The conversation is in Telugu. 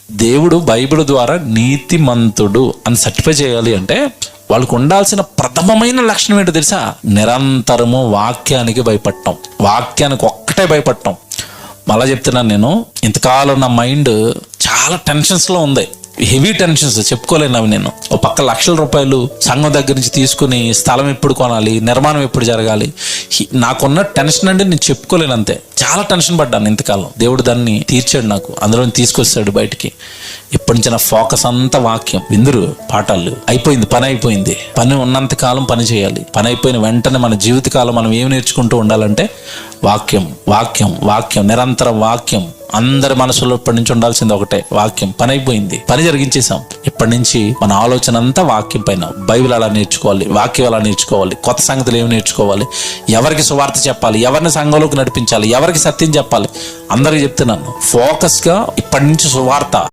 దేవుడు బైబిల్ ద్వారా నీతిమంతుడు అని సర్టిఫై చేయాలి అంటే వాళ్ళకు ఉండాల్సిన ప్రథమమైన లక్షణం ఏంటో తెలుసా? నిరంతరము వాక్యానికి భయపడటం, వాక్యానికి ఒక్కటే భయపడటం. మళ్ళా చెప్తున్నాను, నేను ఇంతకాలం నా మైండ్ చాలా టెన్షన్స్లో ఉంది, హెవీ టెన్షన్స్ చెప్పుకోలేను అవి. నేను ఒక పక్క లక్షల రూపాయలు సంఘం దగ్గర నుంచి తీసుకుని స్థలం ఎప్పుడు కొనాలి, నిర్మాణం ఎప్పుడు జరగాలి, నాకున్న టెన్షన్ అంటే నేను చెప్పుకోలేను. అంతే, చాలా టెన్షన్ పడ్డాను ఇంతకాలం. దేవుడు దాన్ని తీర్చాడు, నాకు అందులో తీసుకొస్తాడు బయటికి. ఇప్పటి నుంచి నా ఫోకస్ అంతా వాక్యం. విందురు పాఠాలు అయిపోయింది, పని అయిపోయింది. పని ఉన్నంత కాలం పని చేయాలి. పని అయిపోయిన వెంటనే మన జీవితకాలం మనం ఏమి నేర్చుకుంటూ ఉండాలంటే వాక్యం, వాక్యం, వాక్యం, నిరంతరం వాక్యం. అందరి మనసులో ఇప్పటి నుంచి ఉండాల్సింది ఒకటే, వాక్యం. పని అయిపోయింది, పని జరిగించేసాం. ఇప్పటి నుంచి మన ఆలోచన అంతా వాక్యం పైన. బైబిల్ అలా నేర్చుకోవాలి, వాక్యం అలా నేర్చుకోవాలి, కొత్త సంగతులు ఏమి నేర్చుకోవాలి, ఎవరికి సువార్త చెప్పాలి, ఎవరిని సంఘంలోకి నడిపించాలి, ఎవరికి సత్యం చెప్పాలి, అందరికి చెప్తున్నాను. ఫోకస్గా ఇప్పటి నుంచి సువార్త.